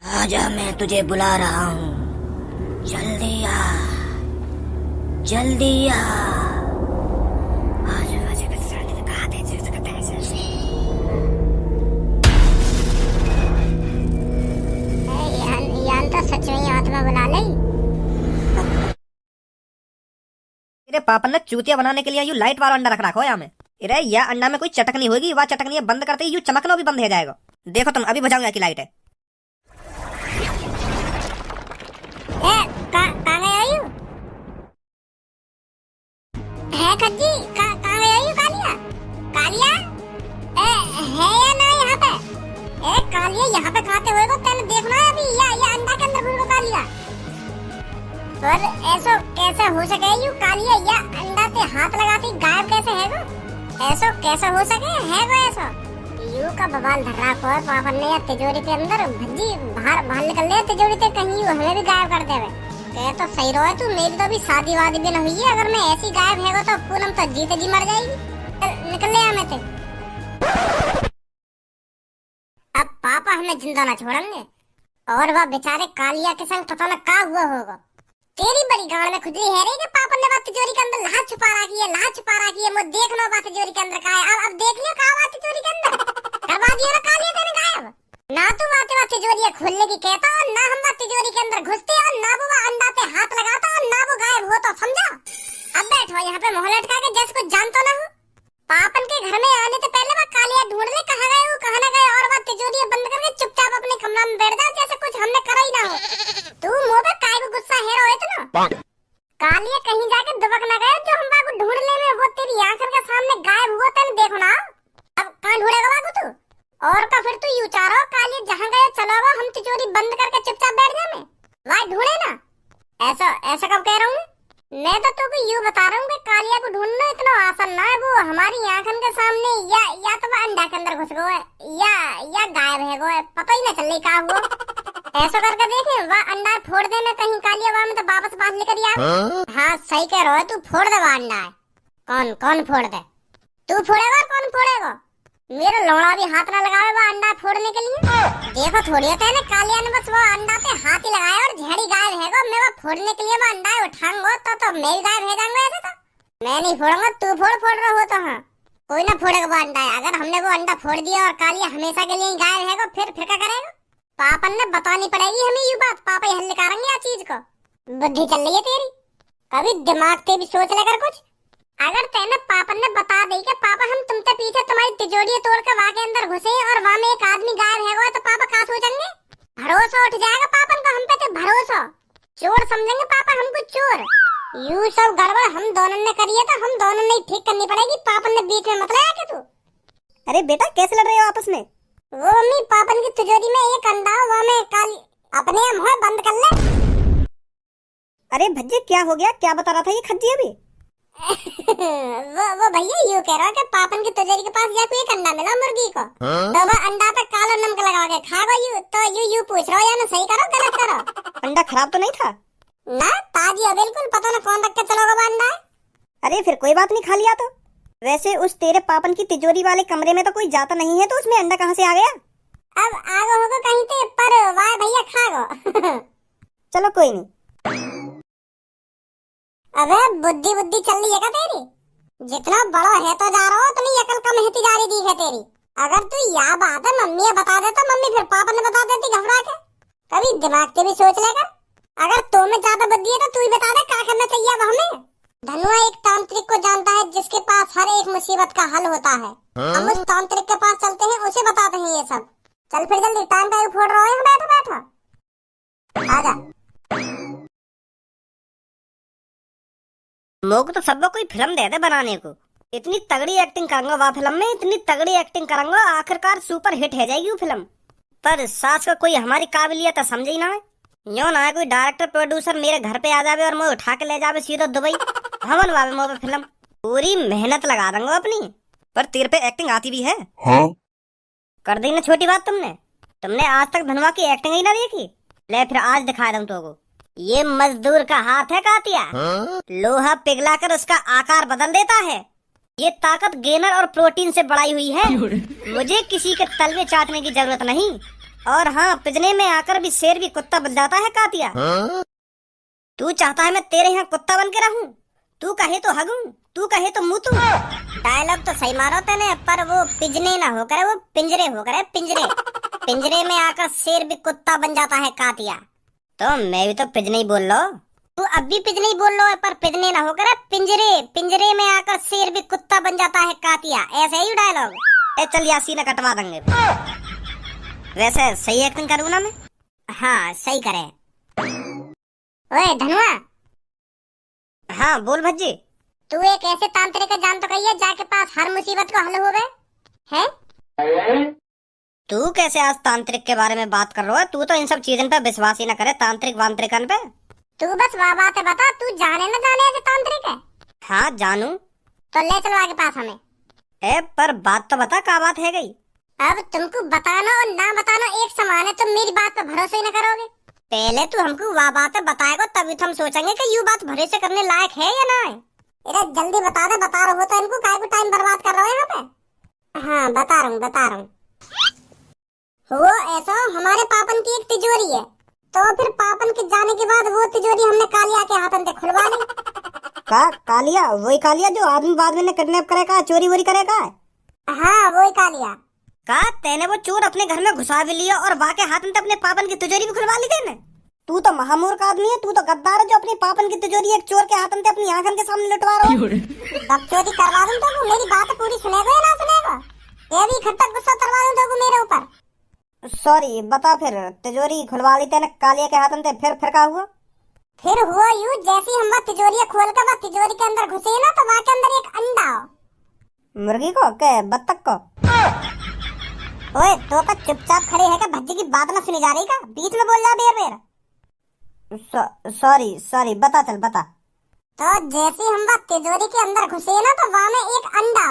आजा, मैं तुझे बुला रहा हूँ। जल्दी आ, जल्दी आ। यान तो सच में आत्मा बुला ले। तेरे पापा ने चूतिया बनाने के लिए यू लाइट वाला अंडा रख रखा हो यहाँ में। अरे यह अंडा में कोई चटकनी होगी, वह चटकनी बंद करते ही यू चमकना भी बंद हो जाएगा। देखो तुम, अभी बुझाऊंगा की लाइट है। कहाँ गए हो? है खज्जी, कहाँ गए हो? कालिया, कालिया है या ना यहाँ पे? कालिया यहाँ पे खाते हुए को तेने देखना है अभी, या अंडा के अंदर घुस कालिया। पर ऐसा कैसे हो सके यू कालिया, या अंडा पे हाथ लगाती गायब कैसे है वो? ऐसा कैसे हो सके है वो? ऐसा यू का बवाल धर रहा को पापा ने या तिजोरी के अंदर भज्जी बाहर निकल ले तिजोरी से, कहीं हमें भी गायब कर देवे। कह तो सही रहो तू, मेरी तो अभी शादी वादी भी न हुई है। अगर मैं ऐसी गायब है तो पूनम तो जीते जी मर जाएगी। निकल ले हमें से। अब पापा हमें जिंदा ना छोड़ेंगे, और वह बेचारे कालिया के संग पता न क्या हुआ होगा। तेरी बड़ी गाड़ में खुजली है रे कि पापा ने बात तिजोरी के अंदर लाश छुपा रखी है, लाश छुपा रखी है। मैं देख लो बात तिजोरी के अंदर का है। अब देख लियो का बात तिजोरी के अंदर करवा दिया ना कालिया तेने गायब। ना तू बात तिजोरी खोलने की कहता, और ना हम बात तिजोरी के अंदर घुसते, और ना वो अंडा पे हाथ लगाता, और ना वो गायब हो। तो समझा? अब बैठो यहाँ पे मोहल्ला लटका के जैसे कुछ जानता ना हो। पापन के घर में आने से पहले वह कालिया ढूंढ ले कहाँ गए वो, कहाँ न गए, और वह तिजोरी बंद करके चुपचाप अपने कमरा में बैठ जाओ जैसे कुछ हमने करा ही ना हो। तू मुंह पे काय को गुस्सा है रो इतना? कालिया कहीं जाके दुबक ना गए जो हम बाबू ढूंढने में वो तेरी आंखों के सामने गायब हुआ तेने देखो ना। अब कहाँ ढूंढेगा बाबू तू? और का फिर तू यूं चाह रहा हो कालिया जहाँ गए चलो गो, हम तिजोरी बंद करके चुपचाप बैठ जाए में वहाँ ढूंढे ना। ऐसा कब कह रहा हूँ मैं तो तुमको यूं बता रहा हूँ कि कालिया को ढूंढना इतना आसान ना है। वो हमारी आंखों के सामने या तो वह अंडा के अंदर घुस गया है, या गायब है वो, पता ही ना चल रही कहाँ हुआ। ऐसा करके देखे वह अंडा फोड़ देना कहीं कालिया वहाँ में तो वापस बात लेकर आ। हाँ सही कह रहा है तू, फोड़ दे वह अंडा है। कौन फोड़ दे? तू फोड़ेगा और कौन फोड़ेगा? मेरा लौड़ा भी हाथ ना लगावे वो अंडा फोड़ने के लिए। देखो थोड़ी होता है ना, कालिया ने बस वो अंडा पे हाथ ही लगाया और झड़ी गायब है वो। मैं वो फोड़ने के लिए वो अंडा उठाऊंगा तो मैं भी गायब हो जाऊंगा। ऐसे तो मैं नहीं फोड़ूंगा, तू फोड़ रहा हो तो। हाँ कोई ना फोड़ेगा वो अंडा है। अगर हमने वो अंडा फोड़ दिया और कालिया हमेशा के लिए गायब है फिर क्या करेगा? पापन ने बतानी पड़ेगी हमें ये बात। पापा ही हल निकालेंगे या चीज को। बुद्धि चल रही है तेरी, कभी दिमाग से भी सोच लेकर कुछ। अगर तेने पापन ने बता दी कि पापा हम तुमसे पीछे तुम्हारी तिजोरी तोड़ के वहाँ के अंदर घुसे और वहाँ में एक आदमी गायब है तो पापा क्या सोचेंगे? भरोसा उठ जाएगा पापन को हम पे। तो भरोसा चोर समझेंगे पापा हमको चोर। यू सब गड़बड़ हम दोनों ने करी है तो हम दोनों ने ठीक करनी पड़ेगी। पापन ने बीच में मत लाया कि तू। अरे बेटा कैसे लड़ रहे हो आपस में? वो मम्मी पापन की तिजोरी में एक अंडा वहाँ में काली अपने मुँह बंद कर ले। अरे भज्जे क्या हो गया, क्या बता रहा था ये खज्जी अभी? वो भैया यूं कह रहा है कि पापन की तिजोरी के पास या कोई एक अंडा मिला मुर्गी को, तो वो अंडा पे काला नमक लगा के खा गई। तो यू पूछ रहा हो या ना सही करो गलत करो? अंडा खराब तो नहीं था ना? ताजी है बिल्कुल, पता ना कौन रख के चलोगा वो अंडा। अरे फिर कोई बात नहीं, खा लिया तो। वैसे उस तेरे पापन की तिजोरी वाले कमरे में तो कोई जाता नहीं है, तो उसमें अंडा कहाँ से आ गया? अब आगे होगा कहीं पे, पर वाह भैया खा गो। चलो कोई नहीं। अबे बुद्धि चल रही है क्या तेरी? जितना बड़ा है तो जा रहा हो उतनी अकल कम होती जा रही है तेरी। अगर तू यह बात है मम्मी बता दे तो मम्मी फिर पापा ने बता देती घबरा के। कभी दिमाग से भी सोच लेगा। अगर तो में ज्यादा बुद्धि है तो तू ही बता दे क्या करना चाहिए अब हमें। धनुआ एक तांत्रिक को जानता है जिसके पास हर एक मुसीबत का हल होता है। हम उस तांत्रिक के पास चलते हैं, उसे बताते हैं ये सब। चल फिर जल्दी, टाइम का फोड़ रहा है। बैठो आजा। लोग तो सबको कोई फिल्म दे दे बनाने को। इतनी तगड़ी एक्टिंग करूंगा वह फिल्म में, इतनी तगड़ी एक्टिंग करूंगा आखिरकार सुपर हिट हो जाएगी वो फिल्म। पर सास को कोई हमारी काबिलियत समझ ही ना है। यो ना है कोई डायरेक्टर प्रोड्यूसर मेरे घर पे आ जावे और मैं उठा के ले जावे सीधा दुबई। हमन वावे मोबे फिल्म पूरी मेहनत लगा दूंगा अपनी। पर तेरे पे एक्टिंग आती भी है। हाँ? कर दी ना छोटी बात तुमने आज तक धनवा की एक्टिंग ही ना देखी। ले फिर आज दिखा दूं तुमको। ये मजदूर का हाथ है कातिया। लोहा पिघलाकर उसका आकार बदल देता है। ये ताकत गेनर और प्रोटीन से बढ़ाई हुई है। मुझे किसी के तलवे चाटने की जरूरत नहीं। और हाँ, पिजने में आकर भी शेर भी कुत्ता बन जाता है कातिया। तू चाहता है मैं तेरे यहाँ कुत्ता बन के रहूं? तू कहे तो हगूं, तू कहे तो मुतूं। डायलॉग तो सही मारो तूने, पर वो पिजने ना होकर वो पिंजरे होकर है, पिंजरे। पिंजरे में आकर शेर भी कुत्ता बन जाता है कातिया। तो मैं भी तो पिजने ही बोल लो। तू अब भी पिजने ही बोल लो है, पर पिजने ना होकर है पिंजरे। पिंजरे में आकर शेर भी कुत्ता बन जाता है कातिया, ऐसे ही डायलॉग। ए चल यासी ना कटवा देंगे। वैसे सही एक्टिंग करूँ ना मैं? हाँ सही करे। ओए धनुआ, हाँ बोल भज्जी। तू एक ऐसे तांत्रिक का जान तो कहिए जाके पास हर मुसीबत को हल हो गए है। तू कैसे आज तांत्रिक के बारे में बात कर रहा है? तू तो इन सब चीजों पे विश्वास ही न करे, तांत्रिक वांत्रिकन पे। तू बस वाह बात है बता, तू जाने न जाने ऐसे तांत्रिक है? हाँ जानू। तो ले चलो आगे पास हमें। ए पर बात तो बता, क्या बात है गई? अब तुमको बताना और ना बताना एक समान है, तुम मेरी बात पर भरोसा ही न करोगे। पहले तू हमको वाह बात बताएगा, तभी तो हम सोचेंगे कि यू बात भरोसे करने लायक है या ना है। इधर जल्दी बता दे, बता रहे हो तो इनको काहे को टाइम बर्बाद कर रहे हो यहाँ पे। हाँ बता रहा हूँ। वो ऐसा हमारे पापन की एक तिजोरी है, तो फिर पापन के जाने के बाद वो तिजोरी हमने कालिया के हाथों से खुलवा ली। का कालिया? वही कालिया जो आदमी बाद में किडनैप करेगा, चोरी वोरी करेगा? हाँ वही कालिया। का तेने वो चोर अपने घर में घुसा भी लिया और वहाँ के हाथ में अपने पापन की तिजोरी भी खुलवा ली तेने? तू तो महामूर्ख आदमी है, तू तो गद्दार है जो अपनी पापन की तिजोरी एक चोर के हाथ में अपनी आंखन के सामने लुटवा रहा है। बकचोदी करवा दूं तो मेरी बात पूरी सुनेगा या ना सुनेगा? ये भी इकट्ठा गुस्सा करवा दूं तो मेरे ऊपर। सॉरी बता, फिर तिजोरी खुलवा ली तेने कालिया के हाथ में, फिर क्या हुआ? फिर हुआ यूं, जैसे ही हम तिजोरी खोल कर वह तिजोरी के अंदर घुसे ना, तो वहाँ के अंदर एक अंडा। मुर्गी को के बत्तख को? ओए तो का चुपचाप खड़े है क्या? भज्जी की बात ना सुनी जा रही का? बीच में बोल जा बेर। सॉरी बता, चल बता। तो जैसे हम वह तिजोरी के अंदर घुसे ना, तो वहाँ में एक अंडा,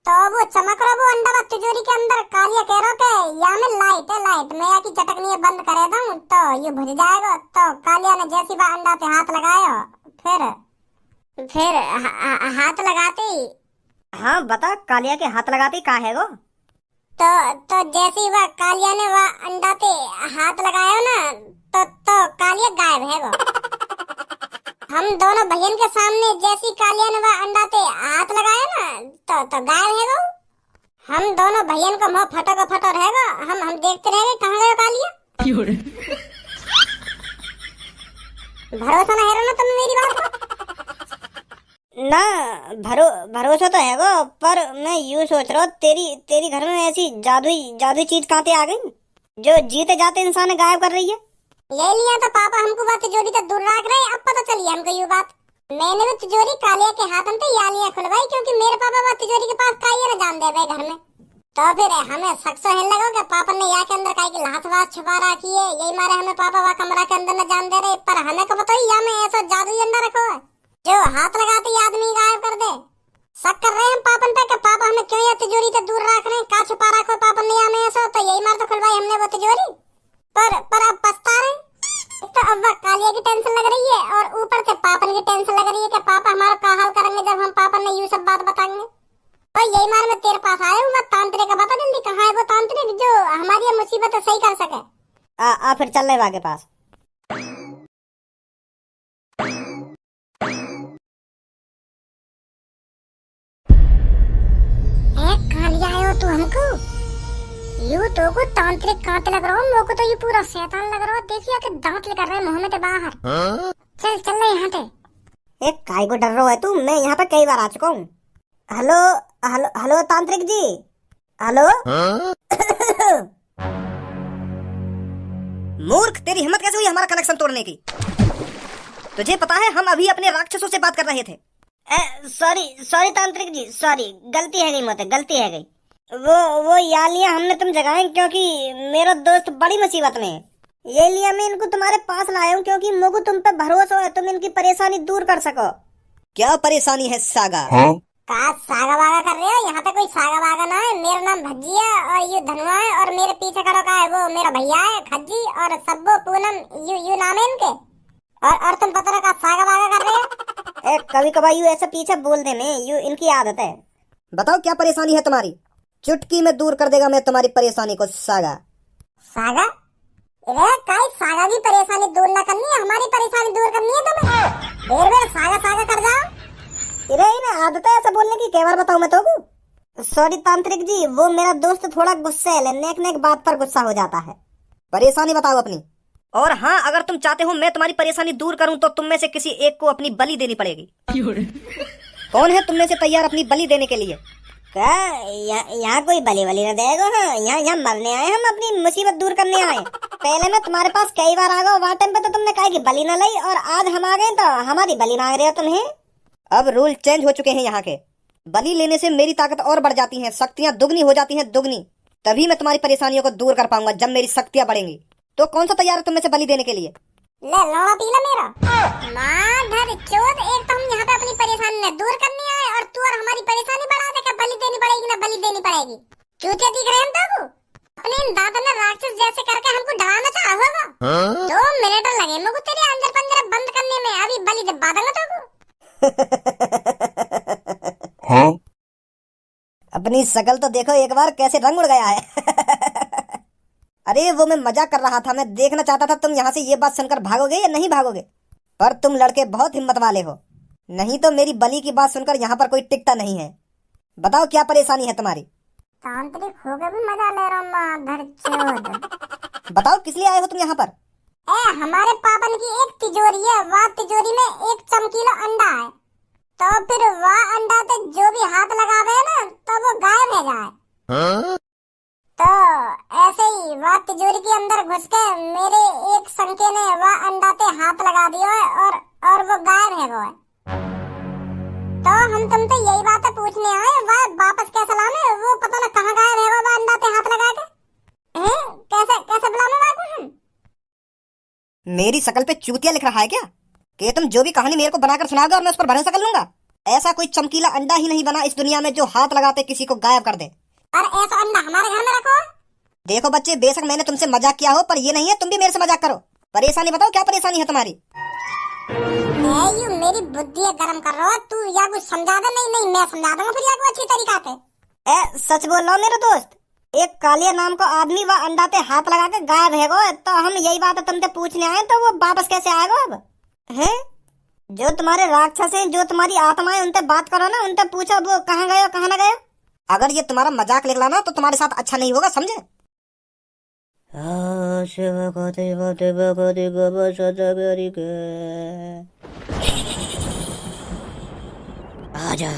तो वो चमक रहा वो अंडा वह तिजोरी के अंदर। कालिया कह रहा के यहाँ में लाइट है, लाइट मैं यहाँ की चटकनी है बंद करे दूं तो ये बुझ जाएगा। तो कालिया ने जैसी वह अंडा पे हाथ लगाया, फिर हाथ लगाते। हाँ बता, कालिया के हाथ लगाते का है वो? तो जैसे ही वह कालिया ने वह अंडा पे हाथ लगाया ना, तो कालिया गायब है वो। हम दोनों भैयन के सामने जैसी कालिया ने वह अंडा पे हाथ लगाया ना, तो गायब है वो। हम दोनों भैयन का मुंह फटो रहेगा, हम देखते रहेंगे कहाँ गया कालिया। भरोसा ना है ना तुम मेरी बात का? ना भरोसा तो है वो, पर मैं यूँ सोच रहा हूँ तेरी घर में ऐसी जादुई चीज कहाँ पे आ गई जो जीते जाते इंसान गायब कर रही है? ये लिया तो पापा हमको बात तिजोरी तो दूर रख रहे, अब पता चली हमको ये बात। मैंने वो तिजोरी कालिया के हाथ में या लिया खुलवाई, क्योंकि मेरे पापा बात तिजोरी के पास काई ना जान दे गए घर में। तो फिर हमें सक्सो हिल लगा कि पापा ने यहाँ के अंदर काई की लाश वास छुपा रखी है, यही मारे हमें पापा वहाँ कमरा के अंदर न जान दे रहे। पर हमें को बताओ यहाँ में ऐसा जादुई अंडा रखो है जो हाथ लगाते ही आदमी गायब कर दे। शक कर रहे हैं हम पापन पे कि पापा हमें क्यों ये तिजोरी से दूर रख रहे हैं, का छुपा रखो पापन ने यहाँ में ऐसा। तो यही मार तो खुलवाई हमने वो तिजोरी, पर अब पछता रहे। तो अब वह कालिया की टेंशन लग रही है और ऊपर से पापन की टेंशन लग रही है कि पापा हमारा क्या हाल करेंगे जब हम पापन ने यूं सब बात बताएंगे। और यही मार मैं तेरे पास आया हूँ, मैं तांत्रिक का बता जल्दी कहाँ है वो तांत्रिक जो हमारी ये मुसीबत सही कर सके। आ फिर चल रहे के पास। कालिया आयो तू हमको यू तो को तांत्रिक कांटे लग रहा हूँ, मेरे को तो ये पूरा शैतान लग रहा है। देखिए कि दांत लेकर रहे मुंह में से बाहर। चल ले यहाँ पे। एक काय को डर रहा है तू? मैं यहाँ पे कई बार आ चुका हूँ। हेलो तांत्रिक जी, हेलो। मूर्ख, तेरी हिम्मत कैसे हुई हमारा कनेक्शन तोड़ने की? तुझे पता है हम अभी अपने राक्षसों से बात कर रहे थे। सॉरी तांत्रिक जी, सॉरी, गलती है गई, मुझसे गलती है गई। वो यालियां हमने तुम जगाएं क्योंकि मेरा दोस्त बड़ी मुसीबत में है। ये लिया मैं इनको तुम्हारे पास लाया हूँ क्योंकि मुझे तुम पे भरोसा है, तुम इनकी परेशानी दूर कर सको। क्या परेशानी है सागा? का सागा वागा कर रहे हो? यहाँ पे कोई सागा वागा ना है। मेरा नाम भज्जी है और ये धनुआ है और मेरे पीछे खड़ा का है वो मेरा भैया है खज्जी और सब्बो पूनम, यू नाम है इनके। और तुम पता का सागा वागा कर रहे हो? कभी कभार यू ऐसे पीछे बोल देने, यू इनकी आदत है। बताओ क्या परेशानी है तुम्हारी? चुटकी में दूर कर देगा मैं तुम्हारी परेशानी को सागा। सागा, अरे काई सागा की परेशानी दूर ना करनी है, हमारी परेशानी दूर करनी है तुम्हें। देर बेर सागा सागा कर जाओ। अरे ना आदत है ऐसा बोलने की, कई बार बताऊं मैं तो। सॉरी तांत्रिक जी, वो मेरा दोस्त थोड़ा गुस्से है, नेक नेक बात पर गुस्सा हो जाता है। परेशानी बताओ अपनी। और हाँ, अगर तुम चाहते हो मैं तुम्हारी परेशानी दूर करूं तो तुम में से किसी एक को अपनी बलि देनी पड़ेगी। कौन है तुम में से तैयार अपनी बलि देने के लिए? क्या यहाँ कोई बलि बलि न देगा? हाँ, यहाँ मरने आए, हम अपनी मुसीबत दूर करने आए। पहले मैं तुम्हारे पास कई बार आ गया, वहाँ टाइम पे तो तुमने कहा कि बलि न लाई, और आज हम आ गए तो हमारी बलि मांग रहे हो तुम्हें। अब रूल चेंज हो चुके हैं यहाँ के। बलि लेने से मेरी ताकत और बढ़ जाती है, शक्तियाँ दुगनी हो जाती हैं, दुगनी। तभी मैं तुम्हारी परेशानियों को दूर कर पाऊंगा जब मेरी शक्तियाँ बढ़ेंगी। तो कौन सा तैयार है तुम में से बलि देने के लिए? ले लौड़ा पीला मेरा माधर चोद, एक तो हम यहाँ पे अपनी परेशानी न दूर करने आए और तू और हमारी परेशानी बढ़ा दे। क्या बलि देनी पड़ेगी ना बलि देनी पड़ेगी? चूतिया दिख रहे हैं हम अपने इन दादा ने राक्षस जैसे करके हमको डराना चाहा होगा। 2 मिनट लगे मुझको तेरे अंदर पंजरा बंद करने में, अभी बलि दे बादंगा तो। हाँ? अपनी शकल तो देखो एक बार, कैसे रंग उड़ गया है। अरे वो मैं मजाक कर रहा था, मैं देखना चाहता था तुम यहाँ से ये बात सुनकर भागोगे या नहीं भागोगे। पर तुम लड़के बहुत हिम्मत वाले हो, नहीं तो मेरी बलि की बात सुनकर यहाँ पर कोई टिकता नहीं है। बताओ क्या परेशानी है तुम्हारी? तांत्रिक होकर भी मजा ले रहा हूँ माधर चोद। बताओ किस लिए आए हो तुम यहाँ पर? हमारे पापन की एक तिजोरी है, वह तिजोरी में एक चमकीला अंडा है, तो फिर वह अंडा पे जो भी हाथ लगावे ना तो वो गायब हो जाए। तो ऐसे ही वह तिजोरी के अंदर घुस के मेरे एक संके ने वह अंडा पे हाथ लगा दिया है और वो गायब है वो। तो हम तुमसे यही बात पूछने आए, वह वापस कैसे लाने? वो पता ना कहाँ गायब है वो अंडा पे हाथ लगा के। कैसे कैसे बुलाने वापस हम? मेरी शकल पे चूतिया लिख रहा है क्या कि तुम जो भी कहानी मेरे को बनाकर सुनाओगे और मैं उस पर भरोसा कर लूंगा? ऐसा कोई चमकीला अंडा ही नहीं बना इस दुनिया में जो हाथ लगाते किसी को गायब कर दे। और ऐसा अंडा हमारे घर में रखो। देखो बच्चे, बेशक मैंने तुमसे मजाक किया हो, पर ये नहीं है तुम भी मेरे से मजाक करो। परेशानी बताओ, क्या परेशानी है तुम्हारी? यू मेरी बुद्धि गरम कर रहा है तू, या कुछ समझा दे। नहीं मैं समझा दूंगा फिर या कुछ अच्छी तरीका से। सच बोल रहा हूँ मेरे दोस्त, एक कालिया नाम का आदमी वह अंडा पे हाथ लगा के गायब है वो। तो हम यही बात तुमसे पूछने आए, तो वो वापस कैसे आएगा अब? है जो तुम्हारे राक्षस हैं, जो तुम्हारी आत्मा है, उनसे बात करो ना, उनसे पूछो वो कहाँ गए कहाँ न गए। अगर ये तुम्हारा मजाक निकला तो तुम्हारे साथ अच्छा नहीं होगा, समझे? आजा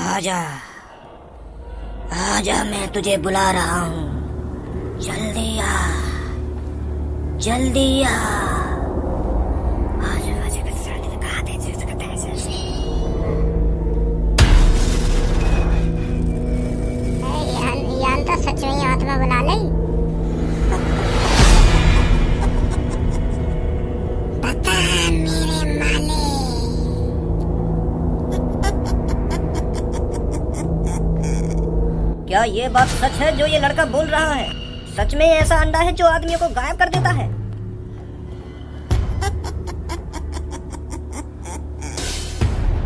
आजा आजा, मैं तुझे बुला रहा हूँ, जल्दी आ जल्दी आ। यान तो सच में आत्मा बुला ले। बता मेरे माले। क्या ये बात सच है जो ये लड़का बोल रहा है? सच में ऐसा अंडा है जो आदमियों को गायब कर देता है?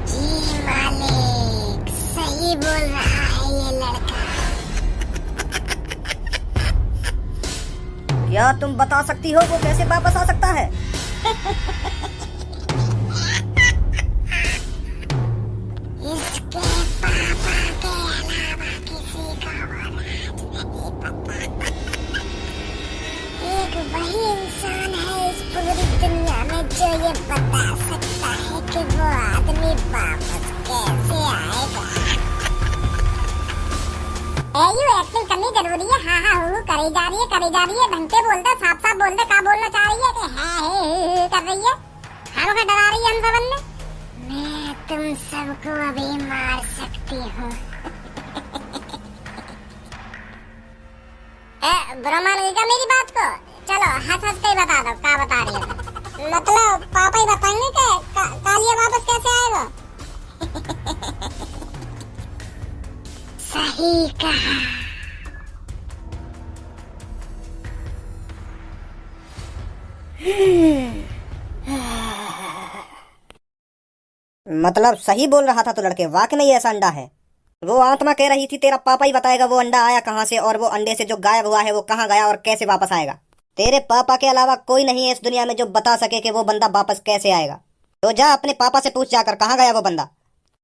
जी मालिक, सही बोल रहा है ये लड़का। क्या तुम बता सकती हो वो कैसे वापस आ सकता है? इसके पापा के अलावा किसी को राज नहीं पता। एक वही इंसान है इस पूरी दुनिया में जो ये बता सकता है कि वो आदमी वापस कैसे आएगा। यू एक्टिंग करनी जरूरी है। हाँ हूँ करी जा रही है ढंग से बोल दे, साफ साफ बोल दे क्या बोलना चाह रही है कि है कर रही है। हम डरा रही है हम सबन ने। मैं तुम सबको अभी मार सकती हूँ। बुरा मान गई क्या मेरी बात को? चलो हंस के ही बता दो क्या बता रही है। मतलब पापा ही बताएंगे कि कालिया वापस कैसे आएगा। सही कहा। मतलब सही बोल रहा था तो लड़के, वाकई में ये ऐसा अंडा है? वो आत्मा कह रही थी तेरा पापा ही बताएगा वो अंडा आया कहाँ से, और वो अंडे से जो गायब हुआ है वो कहाँ गया और कैसे वापस आएगा। तेरे पापा के अलावा कोई नहीं है इस दुनिया में जो बता सके कि वो बंदा वापस कैसे आएगा। तो जा अपने पापा से पूछ जाकर कहाँ गया वो बंदा।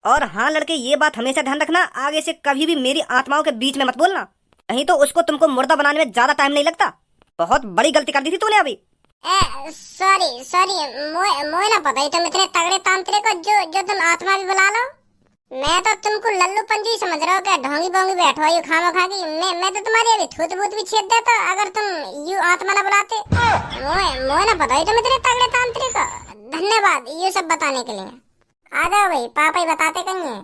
और हाँ लड़के, ये बात हमेशा ध्यान रखना, आगे से कभी भी मेरी आत्माओं के बीच में मत बोलना, नहीं तो उसको तुमको मुर्दा बनाने में ज्यादा टाइम नहीं लगता। बहुत बड़ी गलती कर दी थी तूने अभी। सॉरी सॉरी, मोए ना पता ही तुम इतने तगड़े तांत्रिक हो जो तुम आत्मा भी बुला लो। मैं तो तुमको लल्लू पंजू ही समझ रहा हूँ, क्या ढोंगी बोंगी बैठो यू खामो खा की। मैं तो तुम्हारी अभी थूत बूत भी छेद देता अगर तुम यू आत्मा ना बुलाते। मोए ना पता ही तुम इतने तगड़े तांत्रिक हो। धन्यवाद ये सब बताने के लिए। आ जाओ भाई, पापा ही बताते कहीं।